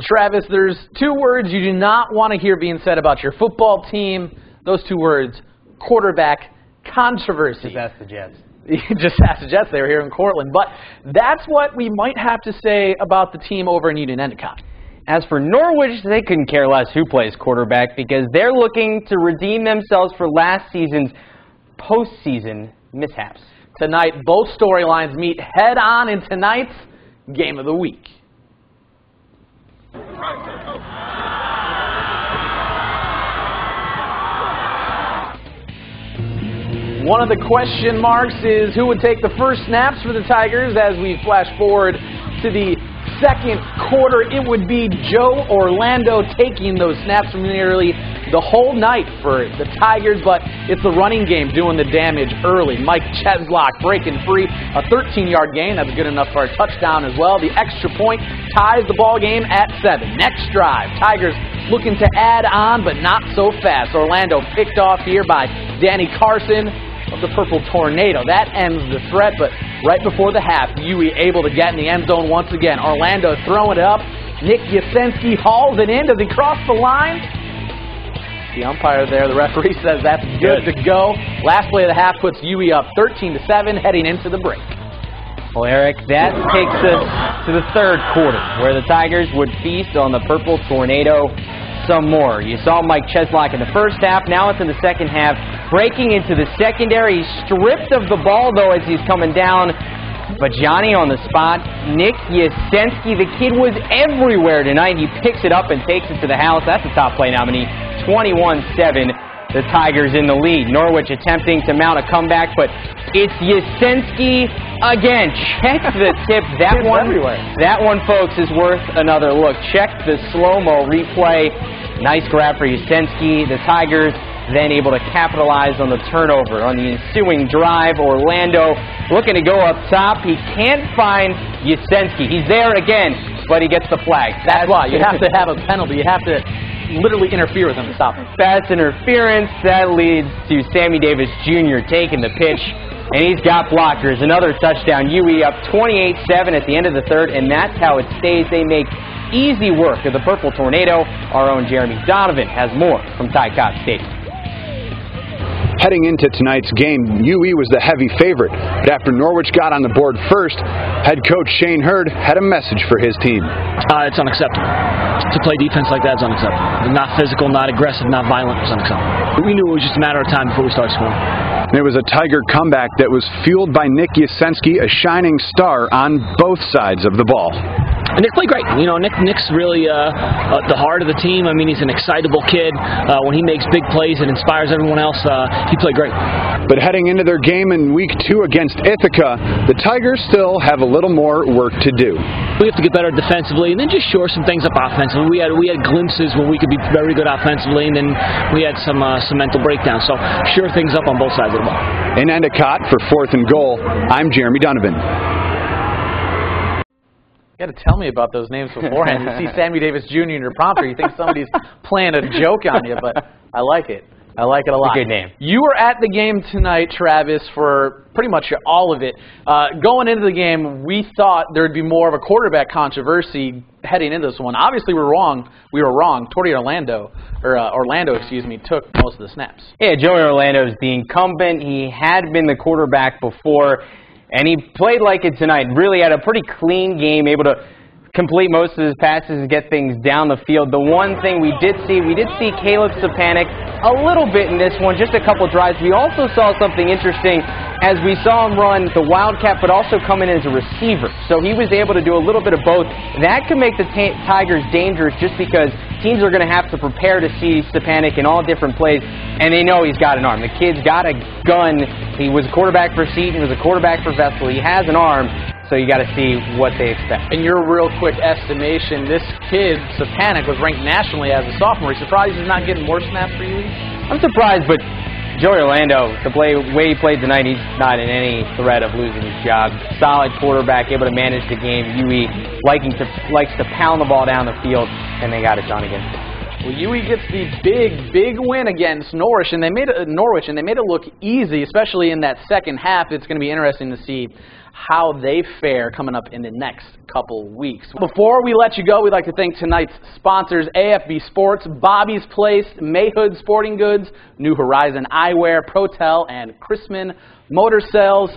Travis, there's two words you do not want to hear being said about your football team. Those two words, quarterback controversy. Just ask the Jets. Just ask the Jets. They were here in Cortland. But that's what we might have to say about the team over in Union Endicott. As for Norwich, they couldn't care less who plays quarterback because they're looking to redeem themselves for last season's postseason mishaps. Tonight, both storylines meet head-on in tonight's Game of the Week. One of the question marks is who would take the first snaps for the Tigers. As we flash forward to the second quarter, it would be Joe Orlando taking those snaps from nearly the whole night for the Tigers, but it's the running game doing the damage early. Mike Cheslock breaking free, a 13-yard gain. That's good enough for a touchdown as well. The extra point ties the ball game at 7. Next drive, Tigers looking to add on, but not so fast. Orlando picked off here by Danny Carson of the Purple Tornado. That ends the threat, but right before the half, Huey able to get in the end zone once again. Orlando throwing it up. Nick Yasensky hauls it in. Does he cross the line? The umpire there, the referee, says that's good to go. Last play of the half puts Huey up 13-7 heading into the break. Well, Eric, that takes us to the third quarter, where the Tigers would feast on the Purple Tornado some more. You saw Mike Cheslock in the first half. Now it's in the second half. Breaking into the secondary. He's stripped of the ball, though, as he's coming down. But Johnny on the spot. Nick Yasensky, the kid was everywhere tonight. He picks it up and takes it to the house. That's a top play nominee. 21-7. The Tigers in the lead. Norwich attempting to mount a comeback, but it's Yasensky again. Check the tip. That one, folks, is worth another look. Check the slow-mo replay. Nice grab for Yasensky. The Tigers then able to capitalize on the turnover. On the ensuing drive, Orlando looking to go up top. He can't find Yasensky. He's there again, but he gets the flag. That's why. You have to have a penalty. You have to literally interfere with him to stop him. Pass interference. That leads to Sammy Davis Jr. taking the pitch, and he's got blockers. Another touchdown. Huey up 28-7 at the end of the third, and that's how it stays. They make easy work of the Purple Tornado. Our own Jeremy Donovan has more from Ty Cobb Stadium. Heading into tonight's game, UE was the heavy favorite, but after Norwich got on the board first, head coach Shane Hurd had a message for his team. It's unacceptable. To play defense like that is unacceptable. Not physical, not aggressive, not violent is unacceptable. We knew it was just a matter of time before we started scoring. And it was a Tiger comeback that was fueled by Nick Yasensky, a shining star on both sides of the ball. And Nick played great. You know, Nick's really the heart of the team. I mean, he's an excitable kid. When he makes big plays and inspires everyone else, he played great. But heading into their game in Week 2 against Ithaca, the Tigers still have a little more work to do. We have to get better defensively and then just shore some things up offensively. We had glimpses where we could be very good offensively, and then we had some mental breakdowns. So shore things up on both sides of the ball. In Endicott for 4th and goal, I'm Jeremy Donovan. You got to tell me about those names beforehand. You see Sammy Davis Jr. in your prompter, you think somebody's playing a joke on you, but I like it. I like it a lot. It's a good name. You were at the game tonight, Travis, for pretty much all of it. Going into the game, we thought there would be more of a quarterback controversy heading into this one. Obviously, we were wrong. Orlando, took most of the snaps. Yeah, Joey Orlando's the incumbent. He had been the quarterback before, and he played like it tonight. Really had a pretty clean game, able to complete most of his passes and get things down the field. The one thing we did see Caleb Stepanek a little bit in this one, just a couple drives. We also saw something interesting as we saw him run the Wildcat, but also come in as a receiver. So he was able to do a little bit of both. That could make the Tigers dangerous just because teams are going to have to prepare to see Stepanek in all different plays, and they know he's got an arm. The kid's got a gun. He was a quarterback for Seton. He was a quarterback for Vestal. He has an arm. So you got to see what they expect. In your real quick estimation, this kid, Stepanek, was ranked nationally as a sophomore. Are you surprised he's not getting more snaps for you? I'm surprised, but Joey Orlando, the way he played tonight, he's not in any threat of losing his job. Solid quarterback, able to manage the game. UE likes to pound the ball down the field, and they got it done again. Well, UE gets the big win against Norwich, and they made it look easy, especially in that second half. It's going to be interesting to see how they fare coming up in the next couple weeks. Before we let you go, we'd like to thank tonight's sponsors, AFB Sports, Bobby's Place, Mayhood Sporting Goods, New Horizon Eyewear, Protel, and Chrisman Motor Sales.